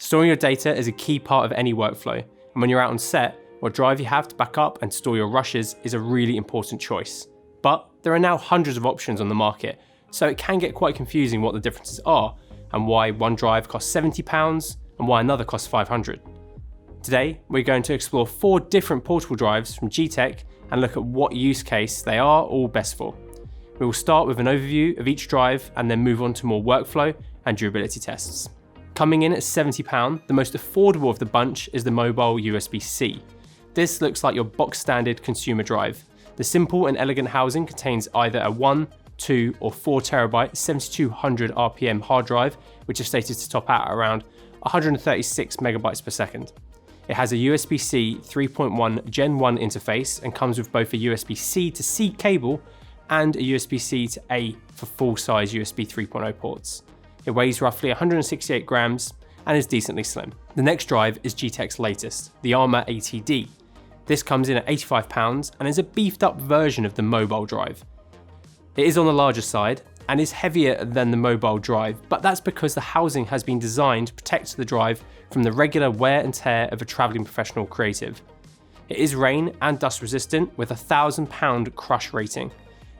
Storing your data is a key part of any workflow, and when you're out on set, what drive you have to back up and store your rushes is a really important choice. But there are now hundreds of options on the market, so it can get quite confusing what the differences are, and why one drive costs £70 and why another costs £500. Today, we're going to explore 4 different portable drives from G-Tech and look at what use case they are all best for. We will start with an overview of each drive and then move on to more workflow and durability tests. Coming in at £70, the most affordable of the bunch is the mobile USB-C. This looks like your box standard consumer drive. The simple and elegant housing contains either a 1, 2 or 4 terabyte 7200 RPM hard drive, which is stated to top out at around 136 megabytes per second. It has a USB-C 3.1 Gen 1 interface and comes with both a USB-C to C cable and a USB-C to A for full-size USB 3.0 ports. It weighs roughly 168 grams and is decently slim. The next drive is G-Tech's latest, the Arri ATD. This comes in at £85 and is a beefed up version of the mobile drive. It is on the larger side and is heavier than the mobile drive, but that's because the housing has been designed to protect the drive from the regular wear and tear of a travelling professional creative. It is rain and dust resistant with a £1,000 crush rating.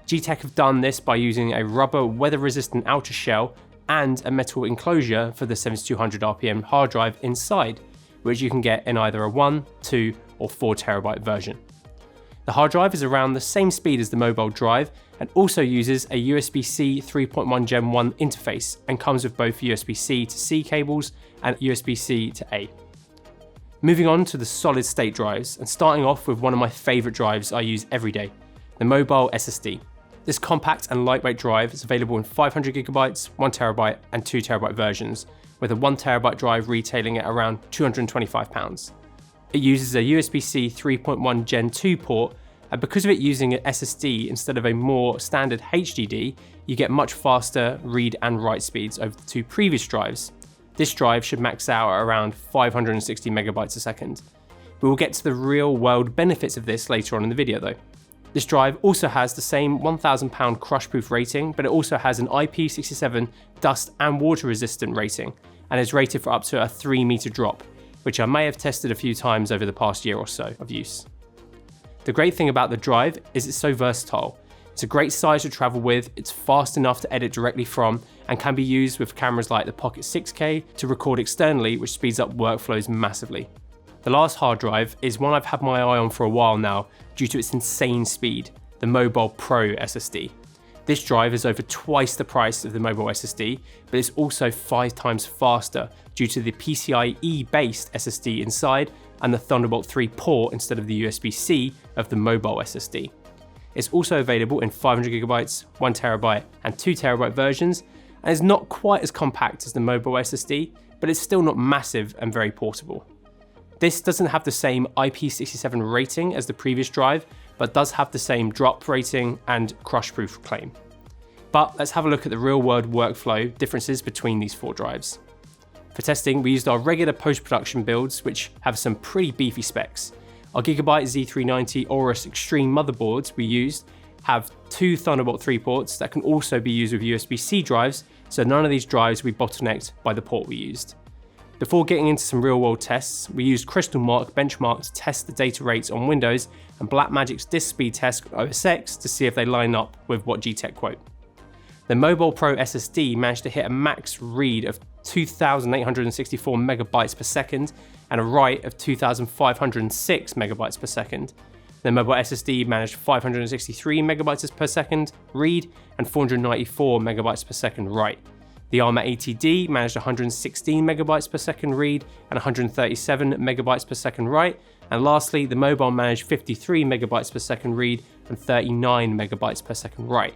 G-Tech have done this by using a rubber weather resistant outer shell and a metal enclosure for the 7200 RPM hard drive inside, which you can get in either a 1, 2 or 4 terabyte version. The hard drive is around the same speed as the mobile drive and also uses a USB-C 3.1 Gen 1 interface and comes with both USB-C to C cables and USB-C to A. Moving on to the solid state drives and starting off with one of my favourite drives I use every day, the mobile SSD. This compact and lightweight drive is available in 500GB, 1TB and 2TB versions, with a 1TB drive retailing at around £225. It uses a USB-C 3.1 Gen 2 port, and because of it using an SSD instead of a more standard HDD, you get much faster read and write speeds over the 2 previous drives. This drive should max out at around 560 megabytes a second. We will get to the real world benefits of this later on in the video though. This drive also has the same £1,000 crush-proof rating, but it also has an IP67 dust and water resistant rating, and is rated for up to a 3 meter drop, which I may have tested a few times over the past year or so of use. The great thing about the drive is it's so versatile. It's a great size to travel with, it's fast enough to edit directly from, and can be used with cameras like the Pocket 6K to record externally, which speeds up workflows massively. The last hard drive is one I've had my eye on for a while now due to its insane speed, the Mobile Pro SSD. This drive is over twice the price of the mobile SSD, but it's also 5 times faster due to the PCIe based SSD inside and the Thunderbolt 3 port instead of the USB-C of the mobile SSD. It's also available in 500GB, 1TB and 2TB versions, and is not quite as compact as the mobile SSD, but it's still not massive and very portable. This doesn't have the same IP67 rating as the previous drive, but does have the same drop rating and crush-proof claim. But let's have a look at the real-world workflow differences between these 4 drives. For testing, we used our regular post-production builds, which have some pretty beefy specs. Our Gigabyte Z390 Aorus Extreme motherboards we used have 2 Thunderbolt 3 ports that can also be used with USB-C drives, so none of these drives will be bottlenecked by the port we used. Before getting into some real-world tests, we used CrystalMark benchmark to test the data rates on Windows and Blackmagic's disk speed test on OS X to see if they line up with what G-Tech quote. The Mobile Pro SSD managed to hit a max read of 2,864 megabytes per second and a write of 2,506 megabytes per second. The mobile SSD managed 563 megabytes per second read and 494 megabytes per second write. The Arri ATD managed 116 megabytes per second read and 137 megabytes per second write. And lastly, the mobile managed 53 megabytes per second read and 39 megabytes per second write.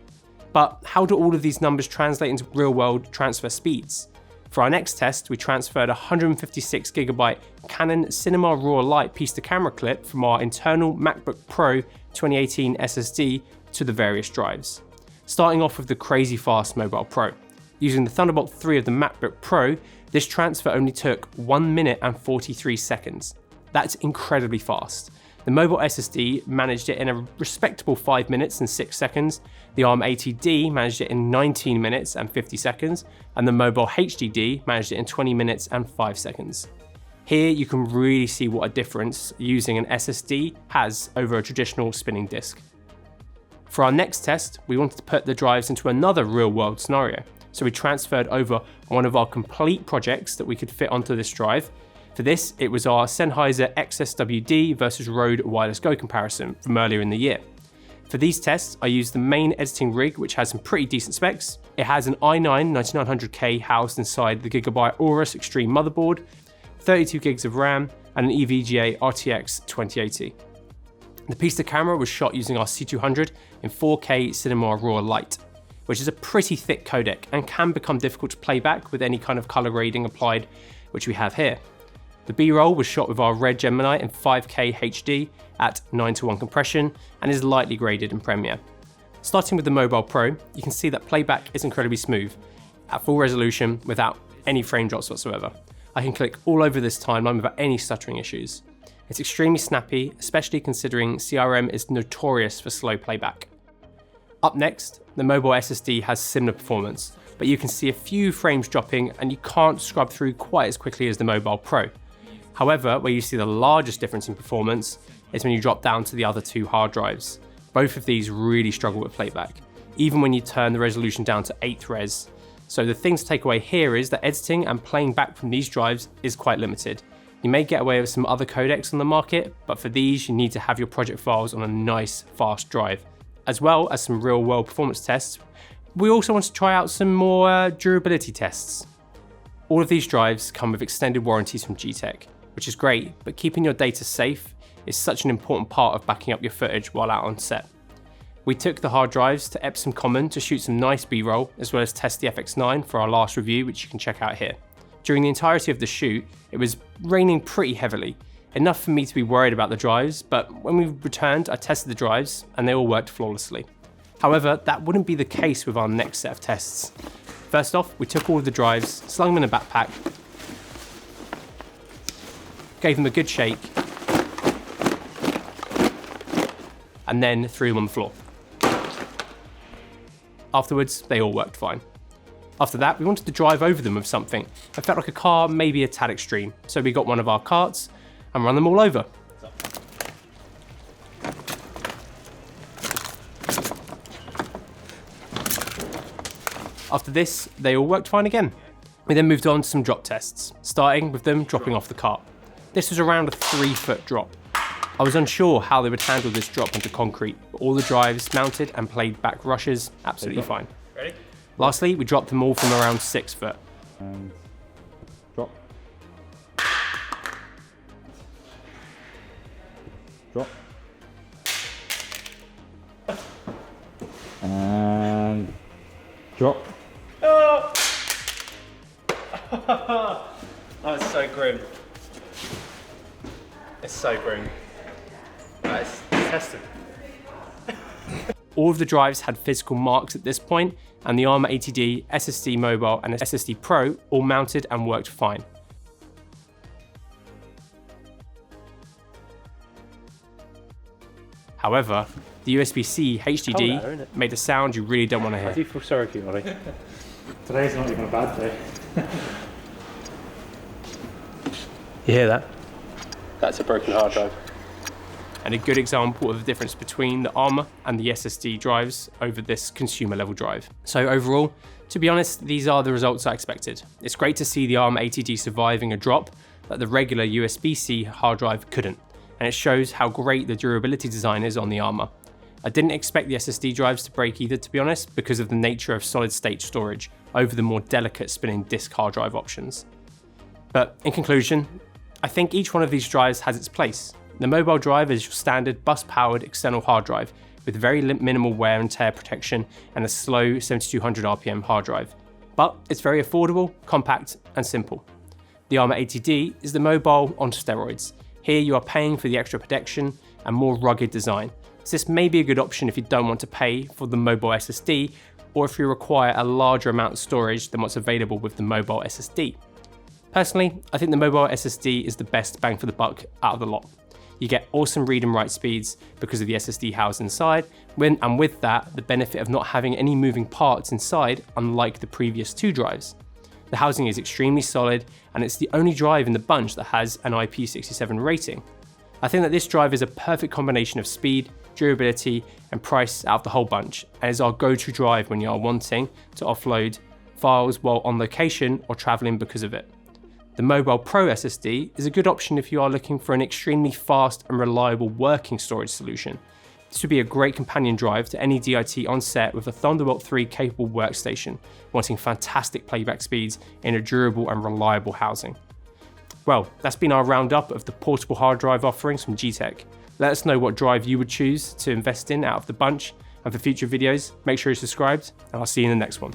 But how do all of these numbers translate into real-world transfer speeds? For our next test, we transferred a 156GB Canon Cinema Raw Light piece-to-camera clip from our internal MacBook Pro 2018 SSD to the various drives. Starting off with the crazy fast Mobile Pro. Using the Thunderbolt 3 of the MacBook Pro, this transfer only took 1 minute and 43 seconds. That's incredibly fast. The mobile SSD managed it in a respectable 5 minutes and 6 seconds, the ARM ATD managed it in 19 minutes and 50 seconds, and the mobile HDD managed it in 20 minutes and 5 seconds. Here you can really see what a difference using an SSD has over a traditional spinning disk. For our next test, we wanted to put the drives into another real-world scenario, so we transferred over one of our complete projects that we could fit onto this drive. For this, it was our Sennheiser XSWD versus Rode Wireless Go comparison from earlier in the year. For these tests, I used the main editing rig, which has some pretty decent specs. It has an i9 9900K housed inside the Gigabyte Aorus Extreme motherboard, 32 gigs of RAM, and an EVGA RTX 2080. The piece to camera was shot using our C200 in 4K Cinema Raw Lite, which is a pretty thick codec and can become difficult to play back with any kind of color grading applied, which we have here. The B-roll was shot with our Red Gemini in 5K HD at 9:1 compression and is lightly graded in Premiere. Starting with the Mobile Pro, you can see that playback is incredibly smooth, at full resolution without any frame drops whatsoever. I can click all over this timeline without any stuttering issues. It's extremely snappy, especially considering CRM is notorious for slow playback. Up next, the mobile SSD has similar performance, but you can see a few frames dropping and you can't scrub through quite as quickly as the Mobile Pro. However, where you see the largest difference in performance is when you drop down to the other two hard drives. Both of these really struggle with playback, even when you turn the resolution down to 8th res. So the thing to take away here is that editing and playing back from these drives is quite limited. You may get away with some other codecs on the market, but for these you need to have your project files on a nice fast drive. As well as some real world performance tests, we also want to try out some more durability tests. All of these drives come with extended warranties from G-Tech, which is great, but keeping your data safe is such an important part of backing up your footage while out on set. We took the hard drives to Epsom Common to shoot some nice B-roll, as well as test the FX9 for our last review, which you can check out here. During the entirety of the shoot, it was raining pretty heavily, enough for me to be worried about the drives, but when we returned, I tested the drives and they all worked flawlessly. However, that wouldn't be the case with our next set of tests. First off, we took all of the drives, slung them in a backpack, gave them a good shake, and then threw them on the floor. Afterwards, they all worked fine. After that, we wanted to drive over them with something. I felt like a car maybe a tad extreme, so we got one of our carts and run them all over. After this, they all worked fine again. We then moved on to some drop tests, starting with them dropping off the cart. This was around a 3-foot drop. I was unsure how they would handle this drop onto concrete, but all the drives mounted and played back rushes absolutely fine. Ready? Lastly, we dropped them all from around 6 foot. And drop. Drop. And drop. Oh! That's so grim. It's so grim. It's tested. All of the drives had physical marks at this point, and the ARM ATD, SSD Mobile, and SSD Pro all mounted and worked fine. However, the USB-C HDD made a sound you really don't want to hear. I do feel sorry for you, Ollie. Today's not even a bad day. You hear that? That's a broken hard drive. And a good example of the difference between the ARM and the SSD drives over this consumer level drive. So overall, to be honest, these are the results I expected. It's great to see the ARM ATD surviving a drop that the regular USB-C hard drive couldn't, and it shows how great the durability design is on the ARM. I didn't expect the SSD drives to break either, to be honest, because of the nature of solid state storage over the more delicate spinning disk hard drive options. But in conclusion, I think each one of these drives has its place. The mobile drive is your standard bus-powered external hard drive with very minimal wear and tear protection and a slow 7200 RPM hard drive. But it's very affordable, compact, and simple. The ARM ATD is the mobile on steroids. Here you are paying for the extra protection and more rugged design. So this may be a good option if you don't want to pay for the mobile SSD or if you require a larger amount of storage than what's available with the mobile SSD. Personally, I think the mobile SSD is the best bang for the buck out of the lot. You get awesome read and write speeds because of the SSD housed inside, and with that, the benefit of not having any moving parts inside, unlike the previous two drives. The housing is extremely solid, and it's the only drive in the bunch that has an IP67 rating. I think that this drive is a perfect combination of speed, durability, and price out of the whole bunch, and is our go-to drive when you are wanting to offload files while on location or traveling because of it. The Mobile Pro SSD is a good option if you are looking for an extremely fast and reliable working storage solution. This would be a great companion drive to any DIT on set with a Thunderbolt 3 capable workstation, wanting fantastic playback speeds in a durable and reliable housing. Well, that's been our roundup of the portable hard drive offerings from G-Tech. Let us know what drive you would choose to invest in out of the bunch, and for future videos, make sure you're subscribed, and I'll see you in the next one.